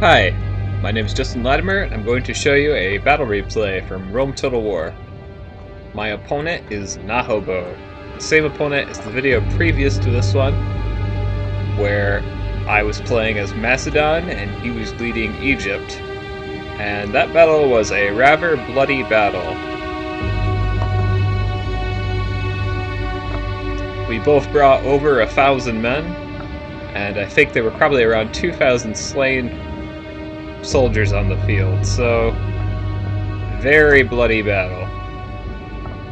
Hi, my name is Justin Latimer, and I'm going to show you a battle replay from Rome Total War. My opponent is Nahobo, the same opponent as the video previous to this one, where I was playing as Macedon and he was leading Egypt, and that battle was a rather bloody battle. We both brought over 1,000 men, and I think there were probably around 2,000 slain soldiers on the field, so very bloody battle.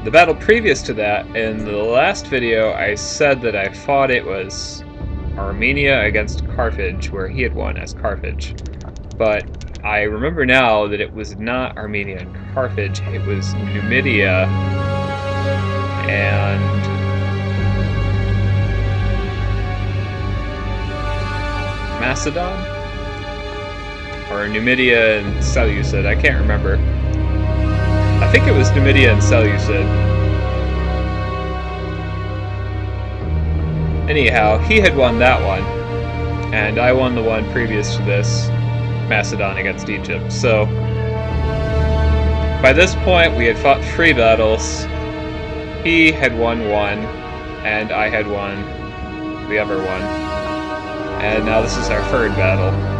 The battle previous to that, in the last video, I said that I thought it was Armenia against Carthage, where he had won as Carthage. But I remember now that it was not Armenia and Carthage, it was Numidia and Macedon? Or Numidia and Seleucid, I can't remember. I think it was Numidia and Seleucid. Anyhow, he had won that one, and I won the one previous to this, Macedon against Egypt. So, by this point we had fought 3 battles. He had won one, and I had won the other one. And now this is our 3rd battle.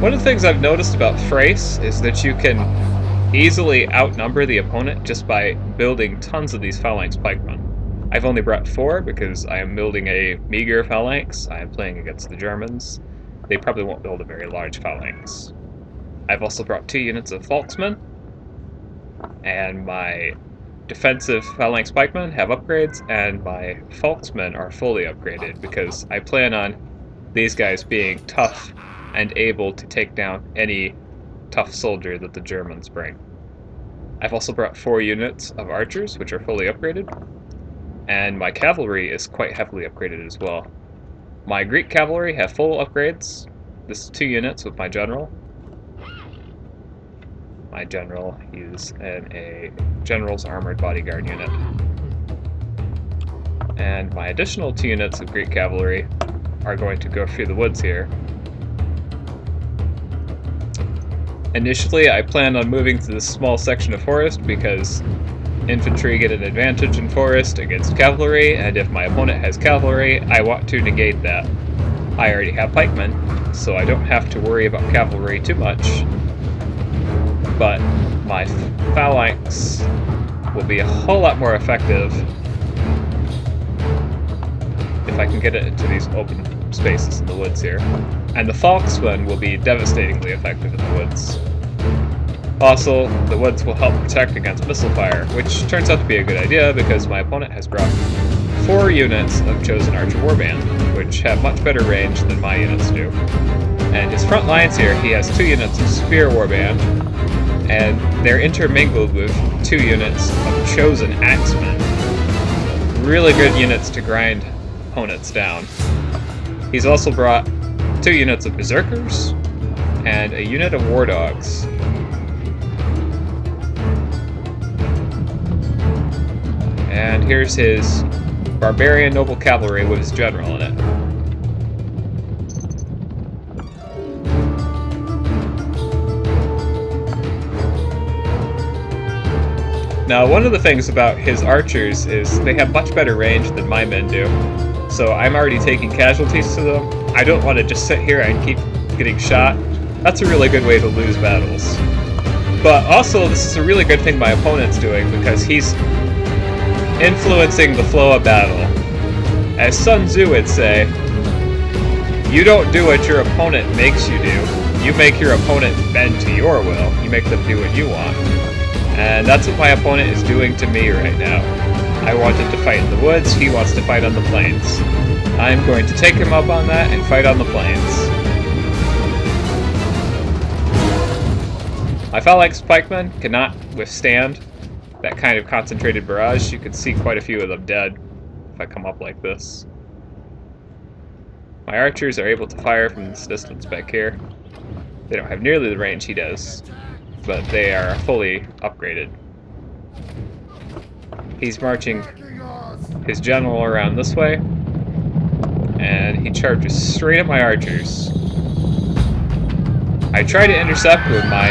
One of the things I've noticed about Thrace is that you can easily outnumber the opponent just by building tons of these phalanx pikemen. I've only brought 4 because I am building a meager phalanx. I am playing against the Germans. They probably won't build a very large phalanx. I've also brought 2 units of Volksmen, and my defensive phalanx pikemen have upgrades, and my Volksmen are fully upgraded because I plan on these guys being tough and able to take down any tough soldier that the Germans bring. I've also brought 4 units of archers, which are fully upgraded, and my cavalry is quite heavily upgraded as well. My Greek cavalry have full upgrades. This is 2 units with my general. My general is in a general's armored bodyguard unit. And my additional 2 units of Greek cavalry are going to go through the woods here. Initially, I planned on moving to this small section of forest because infantry get an advantage in forest against cavalry, and if my opponent has cavalry, I want to negate that. I already have pikemen, so I don't have to worry about cavalry too much, but my phalanx will be a whole lot more effective if I can get it into these open spaces in the woods here. And the Volksmen will be devastatingly effective in the woods. Also, the woods will help protect against missile fire, which turns out to be a good idea because my opponent has brought 4 units of Chosen Archer Warband, which have much better range than my units do. And his front lines here, he has 2 units of Spear Warband, and they're intermingled with 2 units of Chosen Axemen. Really good units to grind opponents down. He's also brought 2 units of Berserkers and a unit of War Dogs. And here's his Barbarian Noble Cavalry with his general in it. Now, one of the things about his archers is they have much better range than my men do, so I'm already taking casualties to them. I don't want to just sit here and keep getting shot. That's a really good way to lose battles. But also, this is a really good thing my opponent's doing because he's influencing the flow of battle. As Sun Tzu would say, you don't do what your opponent makes you do. You make your opponent bend to your will. You make them do what you want. And that's what my opponent is doing to me right now. I wanted to fight in the woods, he wants to fight on the plains. I'm going to take him up on that and fight on the plains. My phalanx pikemen cannot withstand that kind of concentrated barrage. You can see quite a few of them dead if I come up like this. My archers are able to fire from this distance back here. They don't have nearly the range he does, but they are fully upgraded. He's marching his general around this way, and he charges straight at my archers. I try to intercept with my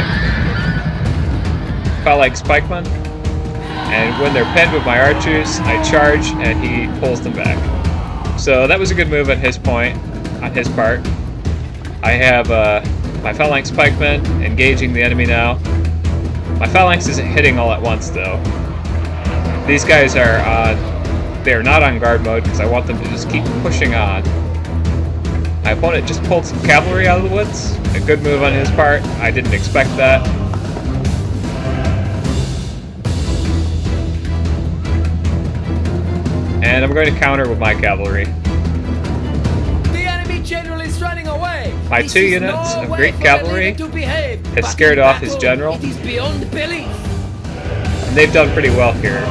phalanx pikemen, and when they're pinned with my archers, I charge and he pulls them back. So that was a good move on his part. I have my phalanx pikemen engaging the enemy now. My phalanx isn't hitting all at once though. These guys they're not on guard mode because I want them to just keep pushing on. My opponent just pulled some cavalry out of the woods. A good move on his part. I didn't expect that. And I'm going to counter with my cavalry. The enemy general is running away. My 2 units of great cavalry has scared off his general. It is beyond belief. And they've done pretty well here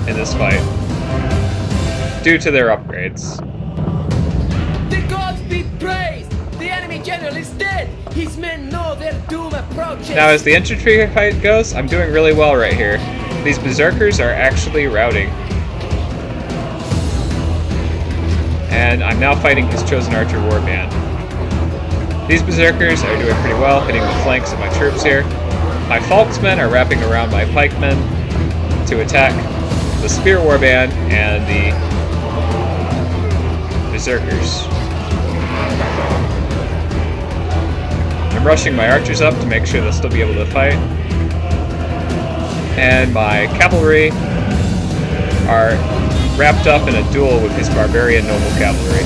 in this fight, due to their upgrades. The gods be praised! The enemy general is dead! His men know their doom approaches! Now as the infantry fight goes, I'm doing really well right here. These berserkers are actually routing. And I'm now fighting his chosen archer warband. These berserkers are doing pretty well, hitting the flanks of my troops here. My falksmen are wrapping around my pikemen to attack the spear warband and the berserkers. I'm rushing my archers up to make sure they'll still be able to fight. And my cavalry are wrapped up in a duel with his barbarian noble cavalry.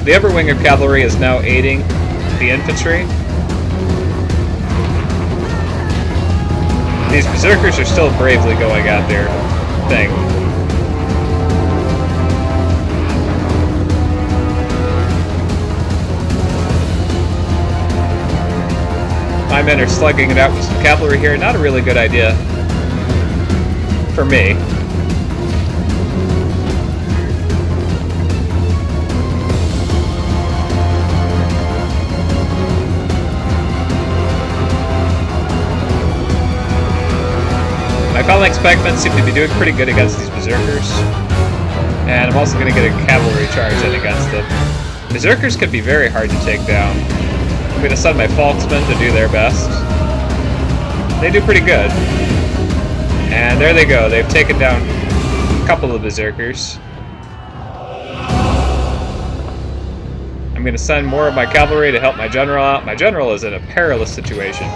The upper wing of cavalry is now aiding the infantry. These berserkers are still bravely going at their thing. My men are slugging it out with some cavalry here. Not a really good idea for me. My phalanx pikemen seem to be doing pretty good against these berserkers. And I'm also going to get a cavalry charge in against them. Berserkers can be very hard to take down. I'm going to send my falksmen to do their best. They do pretty good. And there they go. They've taken down a couple of berserkers. I'm going to send more of my cavalry to help my general out. My general is in a perilous situation.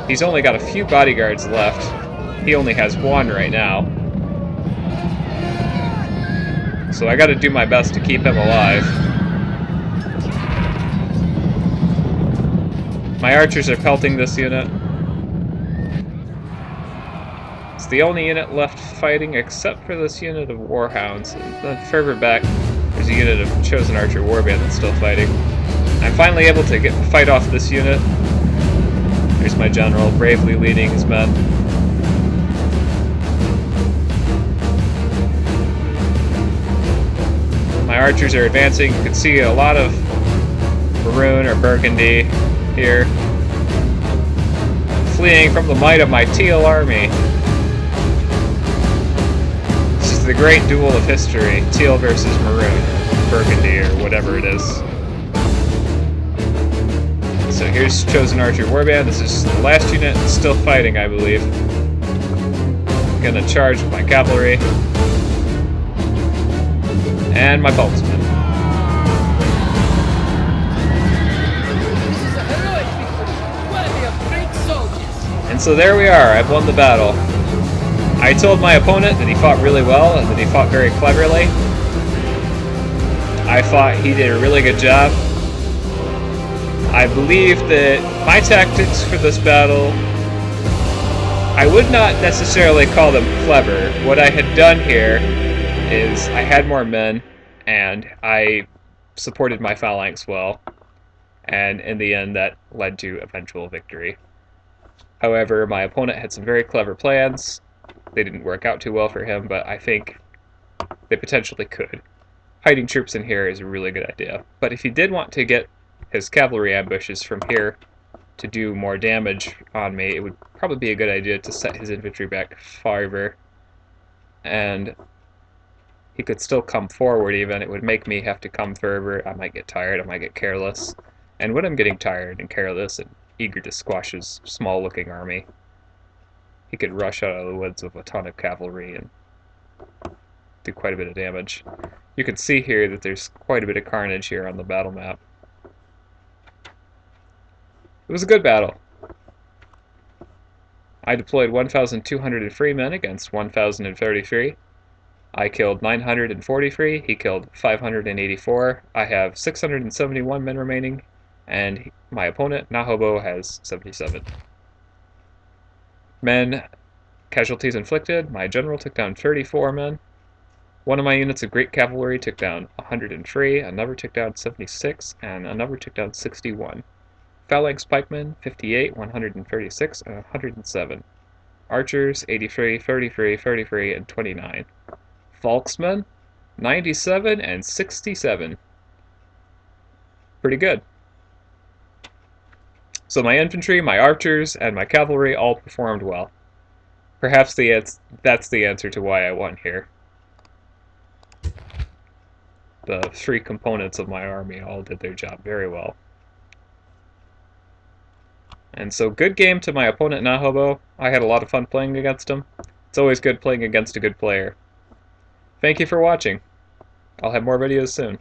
He's only got a few bodyguards left. He only has 1 right now. So I got to do my best to keep him alive. My archers are pelting this unit. It's the only unit left fighting except for this unit of warhounds. And then further back, there's a unit of chosen archer warband that's still fighting. I'm finally able to fight off this unit. There's my general bravely leading his men. My archers are advancing. You can see a lot of maroon or burgundy here, fleeing from the might of my teal army. This is the great duel of history, teal versus maroon, burgundy, or whatever it is. So here's chosen archer warband. This is the last unit still fighting, I believe. Gonna charge with my cavalry and my boltsmen. This is a heroic victory, worthy of great soldiers. And so there we are. I've won the battle. I told my opponent that he fought really well and that he fought very cleverly. I thought he did a really good job. I believe that my tactics for this battle, I would not necessarily call them clever. What I had done here is I had more men and I supported my phalanx well, and in the end that led to eventual victory. However, my opponent had some very clever plans. They didn't work out too well for him, but I think they potentially could. Hiding troops in here is a really good idea. But if he did want to get his cavalry ambushes from here to do more damage on me, it would probably be a good idea to set his infantry back farther and he could still come forward even. It would make me have to come further. I might get tired, I might get careless. And when I'm getting tired and careless and eager to squash his small-looking army, he could rush out of the woods with a ton of cavalry and do quite a bit of damage. You can see here that there's quite a bit of carnage here on the battle map. It was a good battle. I deployed 1,203 men against 1,033. I killed 943, he killed 584. I have 671 men remaining, and my opponent, Nahobo, has 77. Men, casualties inflicted. My general took down 34 men. One of my units of great cavalry took down 103, another took down 76, and another took down 61. Phalanx pikemen, 58, 136, and 107. Archers, 83, 33, 33, and 29. Volksmen, 97 and 67. Pretty good. So my infantry, my archers, and my cavalry all performed well. Perhaps that's the answer to why I won here. The three components of my army all did their job very well. And so good game to my opponent Nahobo. I had a lot of fun playing against him. It's always good playing against a good player. Thank you for watching. I'll have more videos soon.